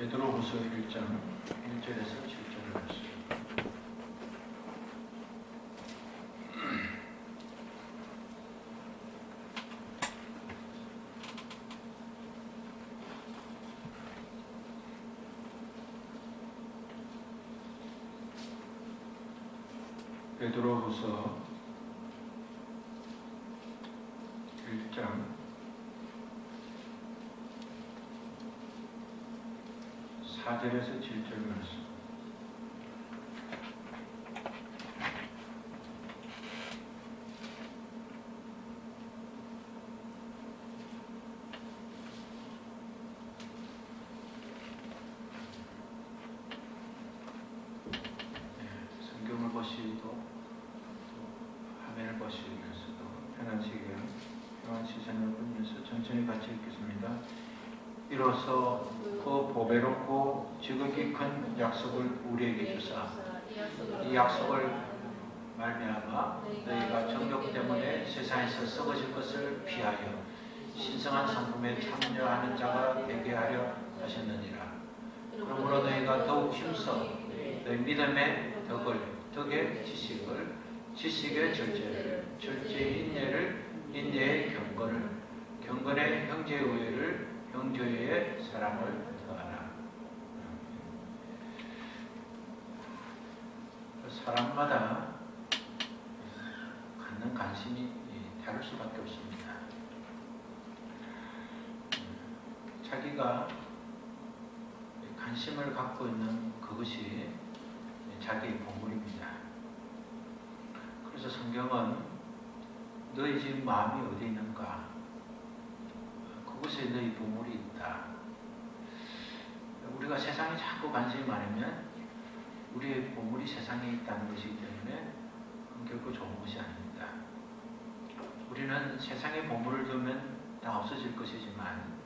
베드로후서 1장 1절에서 7절을 말씀. 베드로후서 1장 4절에서 7절 말씀. 성경을 보시도 화면을 보시면서도 편안하시게 평안 시선을 보면서 천천히 같이 읽겠습니다. 이로써 그 보배롭고 지극히 큰 약속을 우리에게 주사 이 약속을 말미암아 너희가 정욕 때문에 세상에서 썩어질 것을 피하여 신성한 성품에 참여하는 자가 되게 하려 하셨느니라. 그러므로 너희가 더욱 힘써 너희 믿음의 덕의 지식을, 지식의 절제를, 절제의 인내를, 인내의 경건을, 경건의 형제의 의를, 형제의 사랑을 더하라. 사람마다 갖는 관심이 다를 수밖에 없습니다. 자기가 관심을 갖고 있는 그것이 자기의 보물입니다. 그래서 성경은 너희 지금 마음이 어디 있는가? 그곳에 너희 보물이 있다. 우리가 세상에 자꾸 관심이 많으면 우리의 보물이 세상에 있다는 것이기 때문에 결코 좋은 것이 아닙니다. 우리는 세상의 보물을 두면 다 없어질 것이지만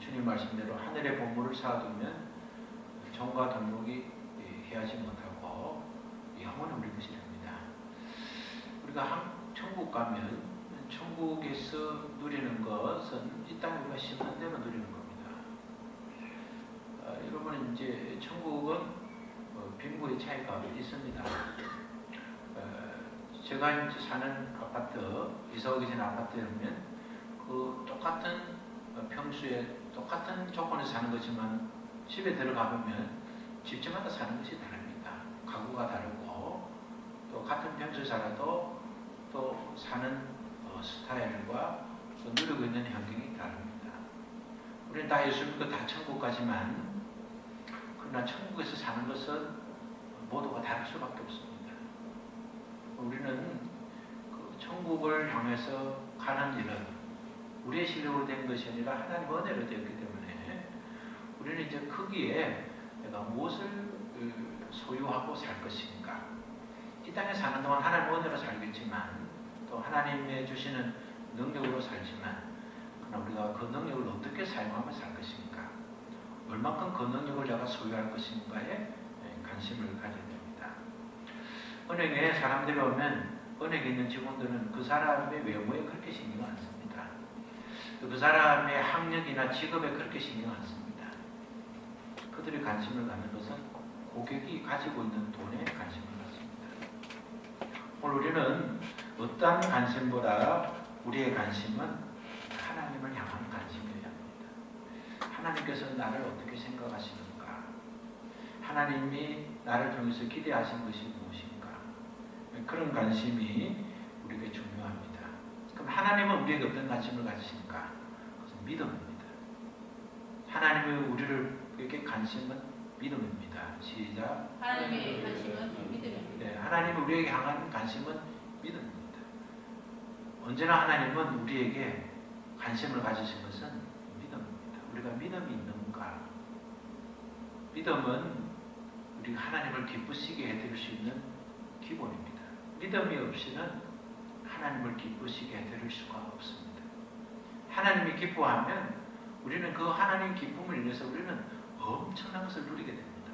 주님 말씀대로 하늘의 보물을 쌓아두면 종과 동록이 해하지 못하고 영원히 우리 것이 됩니다. 우리가 천국 가면 천국에서 누리는 것은 이 땅에 우리가 심는 대로 누리는 겁니다. 여러분 이제 천국은 빈부의 차이가 있습니다. 제가 이제 사는 아파트, 이사 오기 전 아파트에 보면 그 똑같은 평수에 똑같은 조건에서 사는 거지만 집에 들어가 보면 집집마다 사는 것이 다릅니다. 가구가 다르고 또 같은 평수에 살아도 또 사는 스타일과 또 누리고 있는 환경이 다릅니다. 우리는 다 예수 믿고 다 천국 가지만 그러나 천국에서 사는 것은 모두가 다를 수밖에 없습니다. 우리는 그 천국을 향해서 가는 일은 우리의 실력으로 된 것이 아니라 하나님의 은혜로 되었기 때문에 우리는 이제 크기에 내가 무엇을 소유하고 살 것인가. 이 땅에 사는 동안 하나님의 은혜로 살겠지만 또 하나님의 주시는 능력으로 살지만 그러나 우리가 그 능력을 어떻게 사용하며 살 것인가. 얼만큼 그 능력을 내가 소유할 것인가에 관심을 가져야 됩니다. 은행에 사람들이 오면 은행에 있는 직원들은 그 사람의 외모에 그렇게 신경 안 씁니다. 그 사람의 학력이나 직업에 그렇게 신경 안 씁니다. 그들이 관심을 갖는 것은 고객이 가지고 있는 돈에 관심을 갖습니다. 오늘 우리는 어떠한 관심보다 우리의 관심은 하나님을 향한 관심이어야 합니다. 하나님께서 나를 어떻게 생각하시는가? 하나님이 나를 통해서 기대하신 것이 무엇인가? 그런 관심이 우리에게 중요합니다. 그럼 하나님은 우리에게 어떤 관심을 가지신가? 그것은 믿음입니다. 하나님의 우리에게 관심은 믿음입니다. 시작. 하나님의 관심은 믿음입니다. 네, 하나님이 우리에게 향한 관심은 믿음입니다. 언제나 하나님은 우리에게 관심을 가지신 것은 믿음입니다. 우리가 믿음이 있는가? 믿음은 우리가 하나님을 기쁘시게 해드릴 수 있는 기본입니다. 믿음이 없이는 하나님을 기쁘시게 해드릴 수가 없습니다. 하나님이 기뻐하면 우리는 그 하나님 기쁨을 인해서 우리는 엄청난 것을 누리게 됩니다.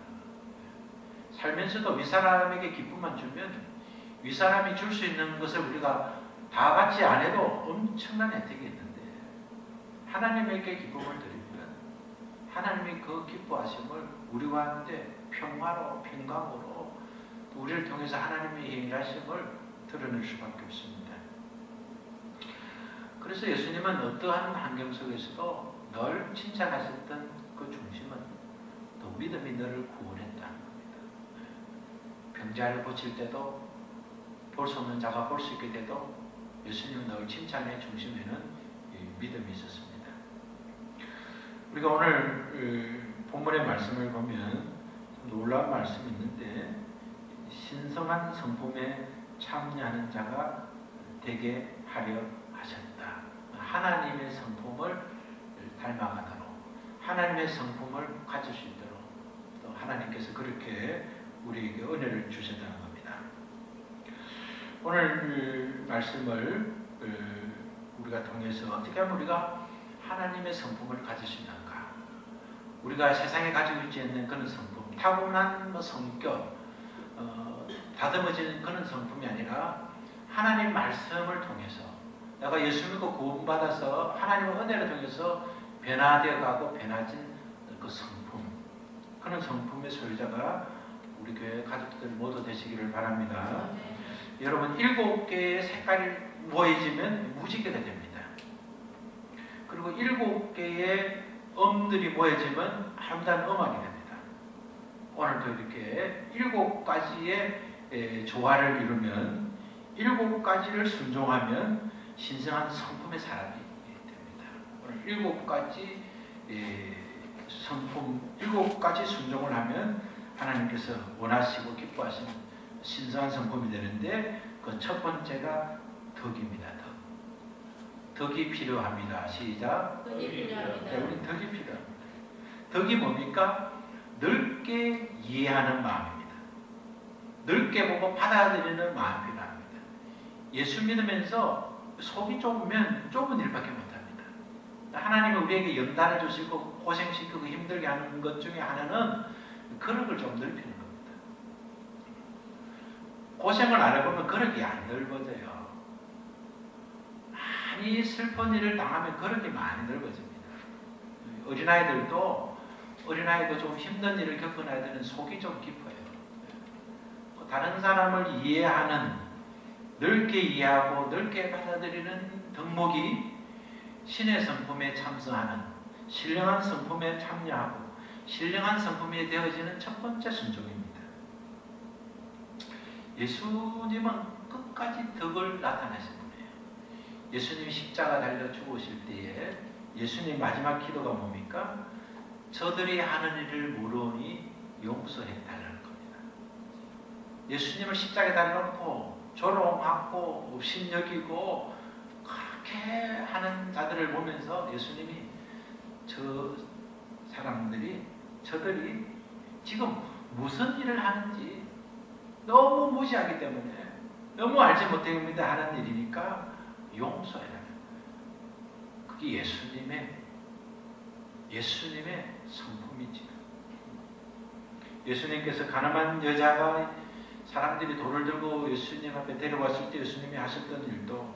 살면서도 윗사람에게 기쁨만 주면 윗사람이 줄 수 있는 것을 우리가 다 같이 안 해도 엄청난 혜택이 있는데 하나님에게 기쁨을 드리면 하나님이 그 기뻐하심을 우리와 함께 평화로 평강으로 또 우리를 통해서 하나님의 일하심을 드러낼 수밖에 없습니다. 그래서 예수님은 어떠한 환경 속에서도 늘 칭찬하셨던 그 중심은 또 믿음이 너를 구원했다는 겁니다. 병자를 고칠 때도 볼 수 없는 자가 볼 수 있게 돼도 예수님은 늘 칭찬의 중심에는 믿음이 있었습니다. 우리가 오늘 본문의 말씀을 보면 놀라운 말씀이 있는데 신성한 성품에 참여하는 자가 되게 하려 하셨다. 하나님의 성품을 닮아가도록 하나님의 성품을 가질 수 있도록 또 하나님께서 그렇게 우리에게 은혜를 주셨다는 겁니다. 오늘 말씀을 우리가 통해서 어떻게 하면 우리가 하나님의 성품을 가질 수 있는가? 우리가 세상에 가지고 있지 않는 그런 성품, 타고난 성격, 다듬어진 그런 성품이 아니라 하나님 말씀을 통해서 내가 예수 믿고 구원받아서 하나님의 은혜를 통해서 변화되어 가고 변화진 그 성품, 그런 성품의 소유자가 우리 교회 가족들 모두 되시기를 바랍니다. 여러분 7개의 색깔이 모여지면 무지개가 됩니다. 그리고 7개의 음들이 모여지면 아름다운 음악이 됩니다. 오늘도 이렇게 7가지의 조화를 이루면 7가지를 순종하면 신성한 성품의 사람이 됩니다. 오늘 7가지 성품, 7가지 순종을 하면 하나님께서 원하시고 기뻐하시는 신성한 성품이 되는데 그 첫 번째가 덕입니다. 덕이 필요합니다. 시작. 덕이 필요합니다. 네, 우리 덕이 필요합니다. 덕이 뭡니까? 넓게 이해하는 마음입니다. 넓게 보고 받아들이는 마음이 필요합니다. 예수 믿으면서 속이 좁으면 좁은 일밖에 못합니다. 하나님은 우리에게 연단을 주시고 고생시키고 힘들게 하는 것 중에 하나는 그릇을 좀 넓히는 겁니다. 고생을 안 해보면 그릇이 안 넓어져요. 많이 슬픈 일을 당하면 그릇이 많이 넓어집니다. 어린아이도 좀 힘든 일을 겪은 아이들은 속이 좀 깊어요. 다른 사람을 이해하는, 넓게 이해하고 넓게 받아들이는 덕목이 신의 성품에 참여하는, 신령한 성품에 참여하고 신령한 성품이 되어지는 첫 번째 순종입니다. 예수님은 끝까지 덕을 나타내신 분이에요. 예수님이 십자가 달려 죽으실 때에 예수님 마지막 기도가 뭡니까? 저들이 하는 일을 모르니 용서해달라는 겁니다. 예수님을 십자가에 달려놓고 조롱하고 업신여기고 그렇게 하는 자들을 보면서 예수님이 저들이 지금 무슨 일을 하는지 너무 무시하기 때문에 너무 알지 못합니다 하는 일이니까 용서해라. 그게 예수님의 성품이지. 예수님께서 가늠한 여자가 사람들이 돌을 들고 예수님 앞에 데려왔을 때 예수님이 하셨던 일도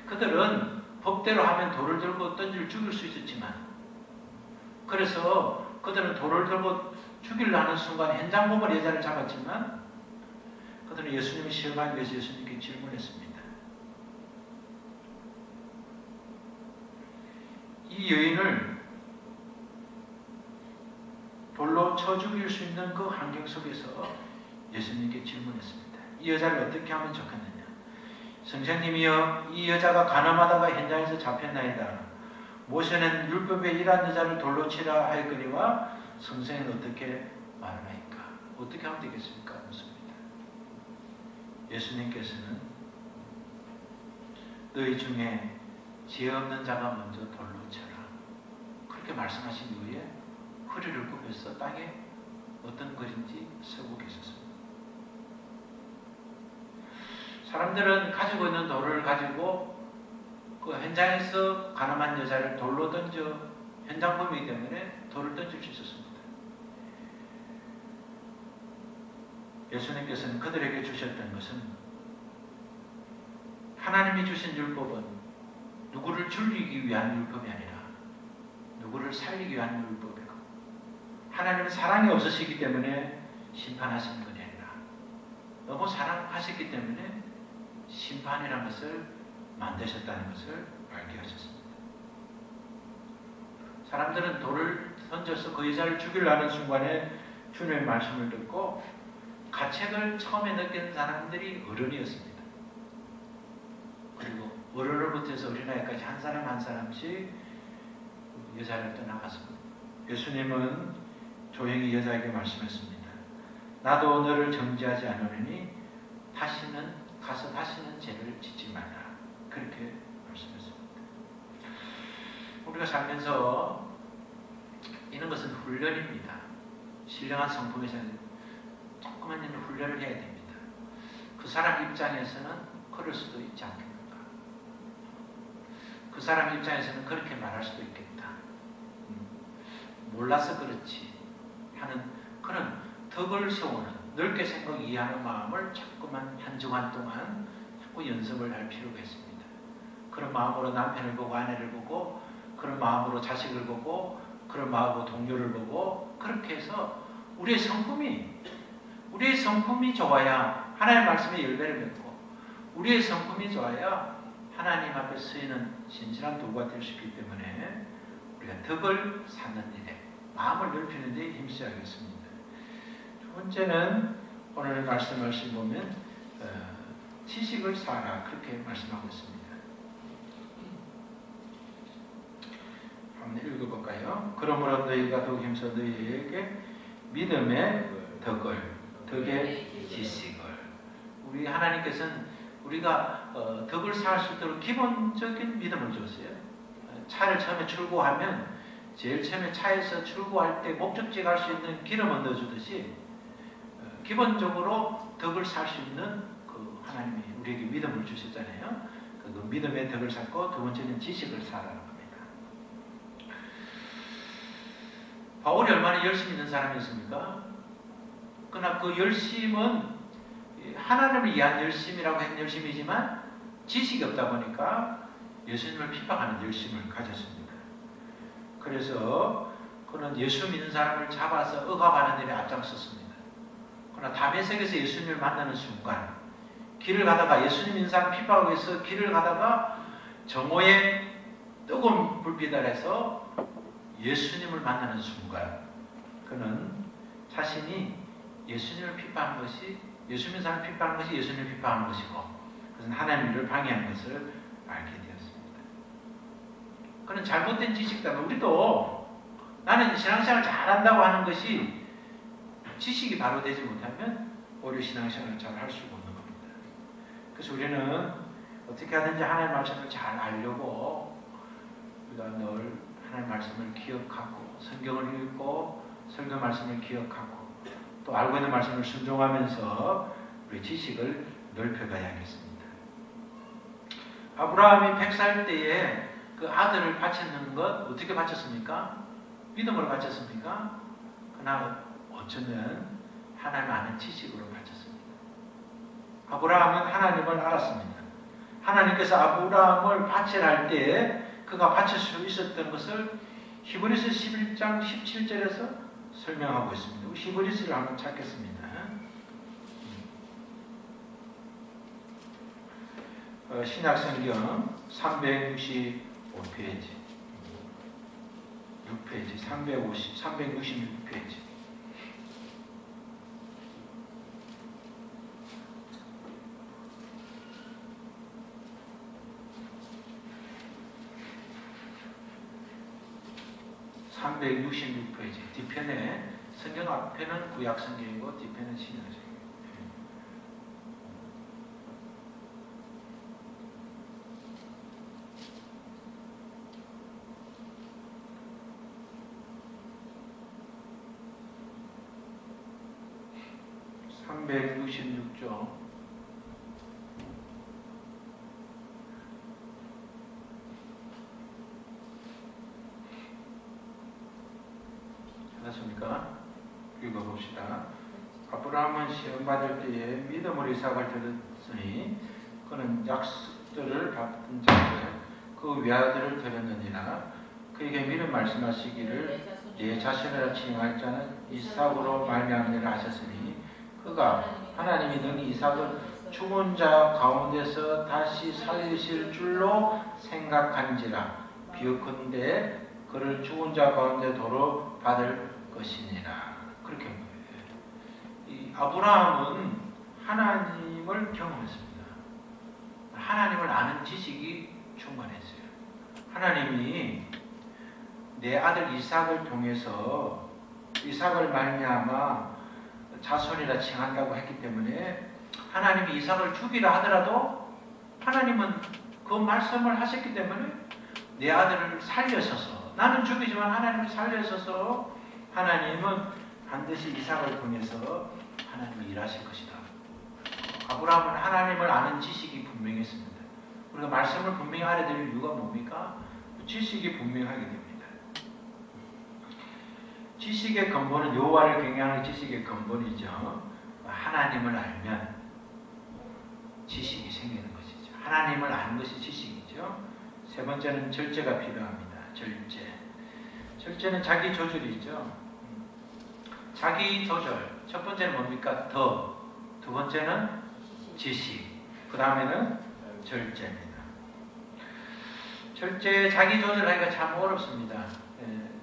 그들은 법대로 하면 돌을 들고 던질 죽일 수 있었지만 그래서 그들은 돌을 들고 죽이려 하는 순간 현장범을 여자를 잡았지만 그들은 예수님을 시험하기 위해서 예수님께 질문했습니다. 이 여인을 돌로 쳐 죽일 수 있는 그 환경 속에서 예수님께 질문했습니다. 이 여자를 어떻게 하면 좋겠느냐? 선생님이여, 이 여자가 가늠하다가 현장에서 잡혔나이다. 모세는 율법에 이러한 여자를 돌로 치라 하였거니와 성경은 어떻게 말하나이까? 어떻게 하면 되겠습니까? 묻습니다. 예수님께서는 너희 중에 지혜 없는 자가 먼저 돌로 쳐라. 그렇게 말씀하신 이후에 허리를 굽혀서 땅에 어떤 글인지 쓰고 계셨습니다. 사람들은 가지고 있는 돌을 가지고 그 현장에서 가늠한 여자를 돌로 던져 현장범이기 때문에 돌을 던질 수 있었습니다. 예수님께서는 그들에게 주셨던 것은 하나님이 주신 율법은 누구를 죽이기 위한 율법이 아니라 누구를 살리기 위한 율법이고 하나님은 사랑이 없으시기 때문에 심판하시는 것이 아니라 너무 사랑하셨기 때문에 심판이라는 것을 만드셨다는 것을 알게 하셨습니다. 사람들은 돌을 던져서 그 여자를 죽이려 하는 순간에 주님의 말씀을 듣고 가책을 처음에 느낀 사람들이 어른이었습니다. 그리고 어른으로부터 해서 어린아이까지 한 사람 한 사람씩 여자를 떠나갔습니다. 예수님은 조용히 여자에게 말씀했습니다. 나도 너를 정죄하지 않으니 다시는 죄를 짓지 말라. 그렇게 말씀했습니다. 우리가 살면서 이런 것은 훈련입니다. 신령한 성품에서는 조그만 일은 훈련을 해야 됩니다. 그 사람 입장에서는 그럴 수도 있지 않겠는가. 그 사람 입장에서는 그렇게 말할 수도 있겠다. 몰라서 그렇지 하는 그런 덕을 세우는 넓게 생각 이해하는 마음을 자꾸만 한 주간 동안 자꾸 연습을 할 필요가 있습니다. 그런 마음으로 남편을 보고 아내를 보고 그런 마음으로 자식을 보고 그런 마음으로 동료를 보고 그렇게 해서 우리의 성품이 좋아야 하나님의 말씀에 열매를 맺고 우리의 성품이 좋아야 하나님 앞에 쓰이는 신실한 도구가 될 수 있기 때문에 우리가 덕을 쌓는 일에 마음을 넓히는 데 힘써야겠습니다. 두 번째는 오늘 말씀하신 보면 지식을 쌓아라 그렇게 말씀하고 있습니다. 한번 읽어볼까요? 그러므로 너희가 더욱 힘써 너희에게 믿음의 덕의 지식을 우리 하나님께서는 우리가 덕을 쌓을 수 있도록 기본적인 믿음을 줬어요. 차를 처음에 출고하면 제일 처음에 차에서 출고할 때 목적지에 갈 수 있는 기름을 넣어주듯이 기본적으로 덕을 쌓을 수 있는 그 하나님이 우리에게 믿음을 주셨잖아요. 그 믿음의 덕을 쌓고 두 번째는 지식을 쌓으라는 겁니다. 바울이 얼마나 열심히 있는 사람이었습니까? 그러나 그 열심은 하나님을 위한 열심이라고 하는 열심이지만 지식이 없다 보니까 예수님을 핍박하는 열심을 가졌습니다. 그래서 그는 예수 믿는 사람을 잡아서 억압하는 일에 앞장섰습니다. 그러나 다메섹에서 예수님을 만나는 순간 길을 가다가 예수님 믿는 사람 핍박하기 위해서 길을 가다가 정오에 뜨거운 불빛 아래서 예수님을 만나는 순간 그는 자신이 예수님을 핍박한 것이 예수 믿는 사람을 핍박하는 것이 예수님을 핍박하는 것이고 그것은 하나님의 일을 방해하는 것을 알게 되었습니다. 그는 잘못된 지식 때문에 우리도 나는 신앙생활을 잘한다고 하는 것이 지식이 바로 되지 못하면 오히려 신앙생활을 잘 할 수가 없는 겁니다. 그래서 우리는 어떻게 하든지 하나님의 말씀을 잘 알려고 우리가 늘 하나님의 말씀을 기억하고 성경을 읽고 설교 말씀을 기억하고 또 알고 있는 말씀을 순종하면서 우리 지식을 넓혀가야겠습니다. 아브라함이 100살 때에 그 아들을 바쳤는 것 어떻게 바쳤습니까? 믿음으로 바쳤습니까? 그러나 어쩌면 하나님 아는 지식으로 바쳤습니다. 아브라함은 하나님을 알았습니다. 하나님께서 아브라함을 바치할 때에 그가 바칠 수 있었던 것을 히브리서 11장 17절에서 설명하고 있습니다. 히브리서를 한번 찾겠습니다. 신약성경 365페이지 6페이지 366페이지 뒤편에 성경 앞에는 구약성경이고 뒤편은 신약성경이에요. (366조) 찾았습니까? 읽어봅시다. 아브라함은 시험받을 때에 믿음으로 이삭을 드렸으니 그는 약속들을 받은 자들 그 외아들을 드렸느니라. 그에게 미리 말씀하시기를 내 자신을 칭할 자는 이삭으로 말미암으리라 하셨으니 그가 하나님이 능히 이삭을 죽은 자 가운데서 다시 살리실 줄로 생각한지라 비읍컨대 그를 죽은 자 가운데 도로 받을 것이니라. 그렇게 한 거예요. 이 아브라함은 하나님을 경험했습니다. 하나님을 아는 지식이 충만했어요. 하나님이 내 아들 이삭을 통해서 이삭을 말미암아 자손이라 칭한다고 했기 때문에 하나님이 이삭을 죽이라 하더라도 하나님은 그 말씀을 하셨기 때문에 내 아들을 살려서서 나는 죽이지만 하나님을 살려서서 하나님은 반드시 이삭을 통해서 하나님이 일하실 것이다. 아브라함은 하나님을 아는 지식이 분명했습니다. 우리가 말씀을 분명히 알아들을 이유가 뭡니까? 지식이 분명하게 됩니다. 지식의 근본은 여호와를 경외하는 지식의 근본이죠. 하나님을 알면 지식이 생기는 것이죠. 하나님을 아는 것이 지식이죠. 세 번째는 절제가 필요합니다. 절제. 절제는 자기 조절이죠. 자기 조절. 첫 번째는 뭡니까? 더. 두 번째는 지식. 그 다음에는 절제입니다. 절제, 자기 조절하기가 참 어렵습니다.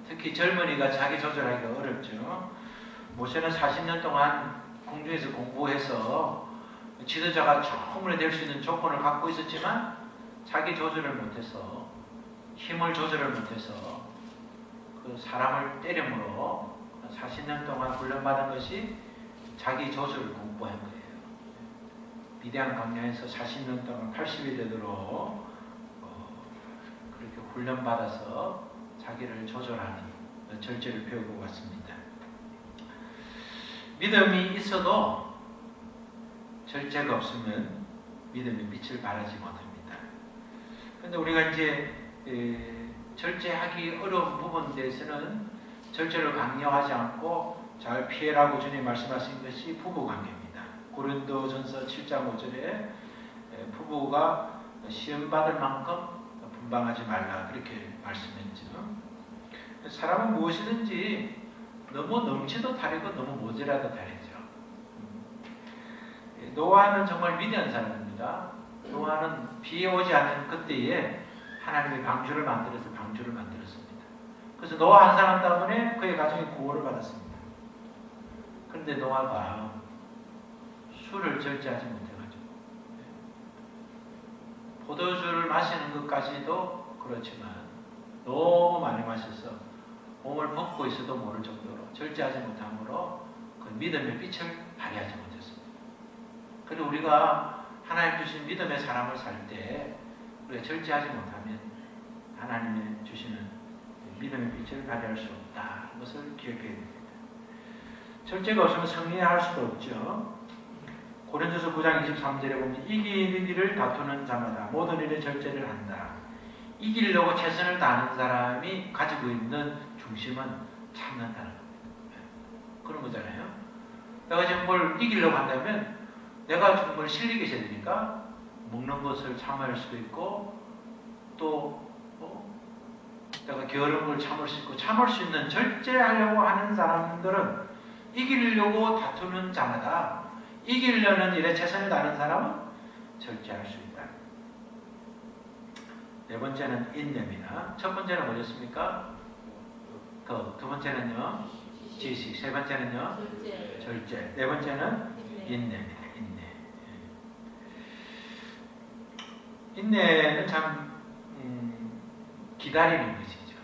특히 젊은이가 자기 조절하기가 어렵죠. 모세는 40년 동안 궁중에서 공부해서 지도자가 충분히 될 수 있는 조건을 갖고 있었지만 자기 조절을 못해서 힘을 조절을 못해서 그 사람을 때림으로 40년 동안 훈련받은 것이 자기 조절을 공부한 거예요. 미디안 강야에서 40년 동안 80이 되도록 그렇게 훈련받아서 자기를 조절하는 절제를 배우고 왔습니다. 믿음이 있어도 절제가 없으면 믿음의 빛을 발하지 못합니다. 그런데 우리가 이제 절제하기 어려운 부분에 대해서는 절제를 강요하지 않고 잘 피해라고 주님 말씀하신 것이 부부관계입니다. 고린도전서 7장 5절에 부부가 시험받을 만큼 분방하지 말라 그렇게 말씀했죠. 사람은 무엇이든지 너무 넘치도 다르고 너무 모자라도 다르죠. 노아는 정말 위대한 사람입니다. 노아는 비 오지 않은 그때에 하나님이 방주를 만들었습니다. 그래서 노아 한 사람 때문에 그의 가정이 구원을 받았습니다. 그런데 노아가 술을 절제하지 못해가지고 포도주를 마시는 것까지도 그렇지만 너무 많이 마셔서 몸을 벗고 있어도 모를 정도로 절제하지 못함으로 그 믿음의 빛을 발휘하지 못했습니다. 그리고 우리가 하나님 주신 믿음의 사람을 살 때 우리가 절제하지 못하면 하나님이 주시는 믿음의 빛을 발휘할 수 없다. 이것을 기억해야 됩니다. 절제가 없으면 승리할 수도 없죠. 고린도서 9장 23절에 보면 이기는 일을 다투는 자마다 모든 일에 절제를 한다. 이기려고 최선을 다하는 사람이 가지고 있는 중심은 참는다는 겁니다. 그런 거잖아요. 내가 지금 뭘 이기려고 한다면 내가 지금 뭘 실력이 있어야 되니까 먹는 것을 참을 수도 있고 또 내가 게으른 걸 참을 수 있고 참을 수 있는 절제하려고 하는 사람들은 이기려고 다투는 자마다 이기려는 일에 최선을 다하는 사람은 절제할 수 있다. 네 번째는 인내입니다. 첫 번째는 뭐였습니까? 두 번째는요 지식, 세 번째는요 절제, 네 번째는 인내입니다. 인내는 참 기다리는 것이죠.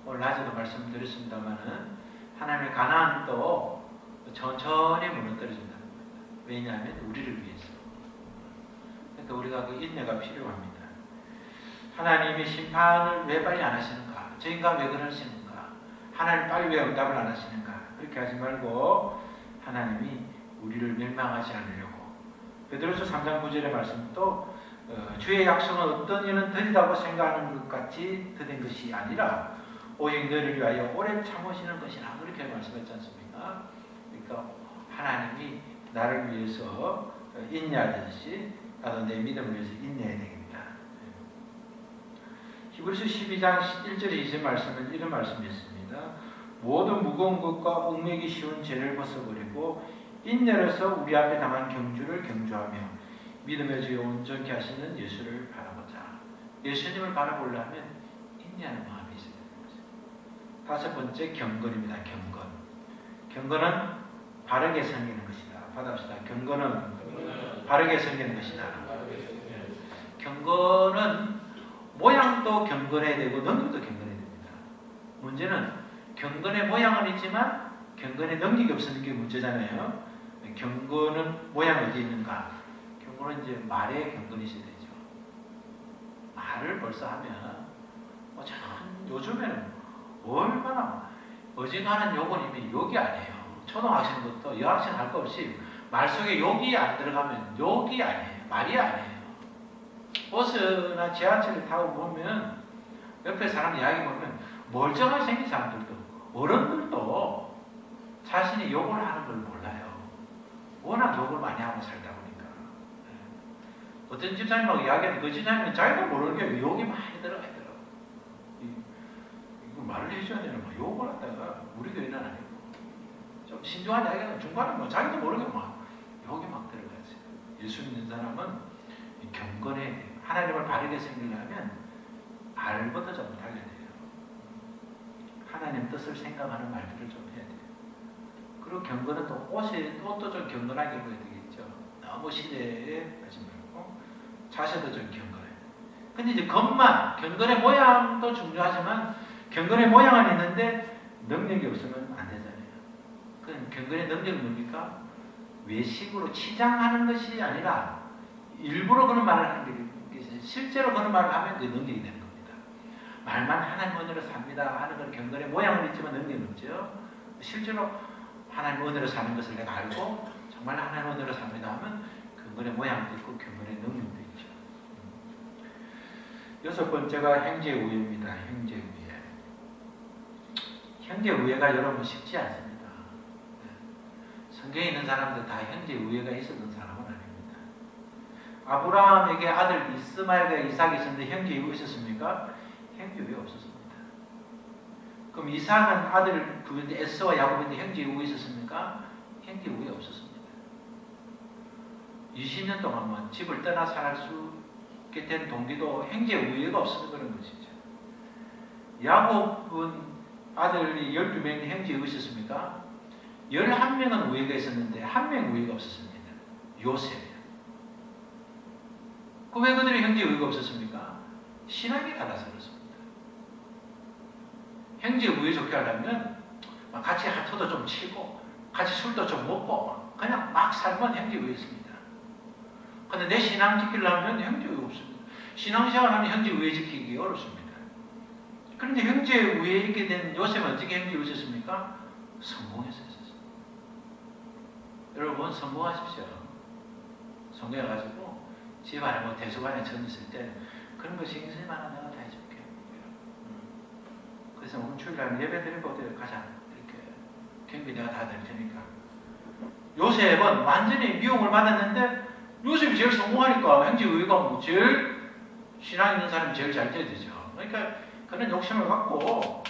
오늘 낮에도 말씀드렸습니다마는 하나님의 가나안도 천천히 무너뜨려진다는 겁니다. 왜냐하면 우리를 위해서. 그러니까 우리가 그 인내가 필요합니다. 하나님이 심판을 왜 빨리 안 하시는가? 저희가 왜 그러시는가? 하나님 빨리 왜 응답을 안 하시는가? 그렇게 하지 말고 하나님이 우리를 멸망하지 않으려고. 베드로서 3장 9절의 말씀도 주의 약속은 어떤 이는 더디다고 생각하는 것 같이 더딘 것이 아니라 오직 너를 위하여 오래 참으시는 것이라 그렇게 말씀했지 않습니까? 그러니까 하나님이 나를 위해서 인내하듯이 나도 내 믿음을 위해서 인내해야 됩니다. 히브리서 12장 1절에 이제 말씀은 이런 말씀이 있습니다. 모든 무거운 것과 얽매기 쉬운 죄를 벗어버리고 인내로서 우리 앞에 당한 경주를 경주하며 믿음의 주에 온전케 하시는 예수를 바라보자. 예수님을 바라보려면 인내하는 마음이 있어야 되는 거죠. 다섯 번째 경건입니다. 경건은 바르게 섬기는 것이다. 받아봅시다. 경건은 바르게 섬기는 것이다. 경건은 모양도 경건해야 되고 능력도 경건해야 됩니다. 문제는 경건의 모양은 있지만 경건의 능력이 없는 게 문제잖아요. 경건은 모양이 어디 있는가? 경건은 이제 말에 경건이 있어야 되죠. 말을 벌써 하면 참 요즘에는 얼마나 어지간한 욕은 이미 욕이 아니에요. 초등학생부터 여학생 할 거 없이 말 속에 욕이 안 들어가면 욕이 아니에요. 말이 아니에요. 버스나 지하철을 타고 보면 옆에 사람 이야기 보면 멀쩡하게 생긴 사람들도 어른들도 자신이 욕을 하는 걸 몰라요. 워낙 욕을 많이 하고 살다 보니까. 어떤 집사님하고 이야기하는 그 집사님은 자기도 모르게 욕이 많이 들어가 있더라고요. 이거 말을 해줘야 되는 거 욕을 하다가 우리 교회는 아니고 좀 신중한 이야기는 중간에 뭐 자기도 모르게 막 욕이 막 들어가지. 예수 믿는 사람은 경건해야 돼요. 하나님을 바르게 섬기려면 말부터 좀 달려야 돼요. 하나님 뜻을 생각하는 말들을 좀 해야 돼요. 그리고 경건은 또 옷도 좀 경건하게 입어야 되겠죠. 너무 시대에 하지 말고 자세도 좀 경건해. 근데 이제 경건의 모양도 중요하지만 경건의 모양은 있는데 능력이 없으면 안 되잖아요. 그럼 경건의 능력은 뭡니까? 외식으로 치장하는 것이 아니라 일부러 그런 말을 하는 게 실제로 그런 말을 하면 그 능력이 되는 겁니다. 말만 하나님 은혜로 삽니다 하는 건 경건의 모양은 있지만 능력이 없죠. 실제로 하나님 은혜로 사는 것을 내가 알고 정말 하나님 은혜로 삽니다 하면 경건의 모양도 있고 경건의 능력도 있죠. 여섯 번째가 형제우애입니다. 형제우애가 여러분 쉽지 않습니다. 성경에 있는 사람들 다 형제우애가 있었던 사람은 아닙니다. 아브라함에게 아들 이스마엘과 이삭이 있었는데 형제우애 있었습니까? 형제우애 없었습니다. 그럼 이삭은 아들 그런데 에서와 야곱인데 형제우애 있었습니까? 형제우애 없었습니다. 20년 동안만 집을 떠나 살 수 있게 된 동기도 형제우애가 없어서 그런 것이죠. 야곱은 아들이 12명의 형제우애 있었습니까? 11명은 우애가 있었는데 한 명 우애가 없었습니다. 요셉. 왜 그들의 형제 우애가 없었습니까? 신앙이 달라서 그렇습니다. 형제 우애 좋게 하려면 같이 하토도 좀 치고 같이 술도 좀 먹고 그냥 막 살면 형제 우애 있습니다. 근데 내 신앙 지키려면 형제 우애 없습니다. 신앙생활하면 형제 우애 지키기 어렵습니다. 그런데 형제 우애에 있게 된 요셉은 어떻게 형제 우애 있었습니까? 성공했어요. 여러분 성공하십시오. 성공해가지고 집안에 뭐 대수관에 전 있을 때 그런 거 신경 쓰지 마라 내가 다 해줄게. 그래서 오늘 주일날 예배 드리고 어디 가자 이렇게 경비 내가 다 드릴 테니까. 요셉은 완전히 미움을 받았는데 요셉이 제일 성공하니까 형제 우애가 뭐 제일 신앙 있는 사람이 제일 잘 돼야 되죠. 그러니까 그런 욕심을 갖고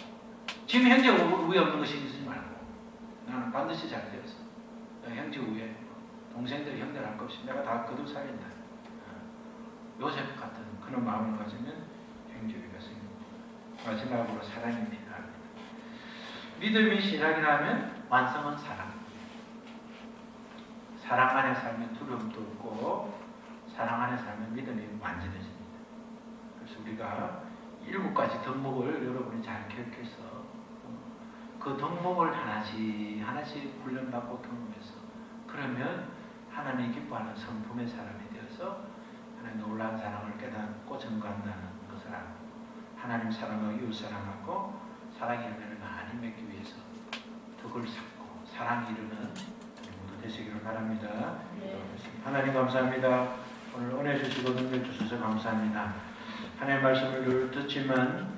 지금 형제 우애 없는 거 신경 쓰지 말고 나는 반드시 잘 되었어. 형제 우애 동생들 형들 할 것 없이 내가 다 거듭 살린다. 요셉 같은 그런 마음을 가지면 형제우애가 생깁니다. 마지막으로 사랑입니다. 믿음이 신앙이라면 완성은 사랑입니다. 사랑 안에 살면 두려움도 없고 사랑 안에 살면 믿음이 완전해집니다. 그래서 우리가 7가지 덕목을 여러분이 잘 기억해서 그 덕목을 하나씩 훈련받고 경험해서 그러면 하나님이 기뻐하는 성품의 사람이 되어서 하나님의 놀라운 사랑을 깨닫고 증거한다는 것을 알고 하나님 사랑하고 이웃 사랑하고 사랑의 열매를 많이 맺기 위해서 덕을 쌓고 사랑이 이루는 모두 되시기를 바랍니다. 네. 하나님 감사합니다. 오늘 은혜 주시고 능력 주셔서 감사합니다. 하나님의 말씀을 늘 듣지만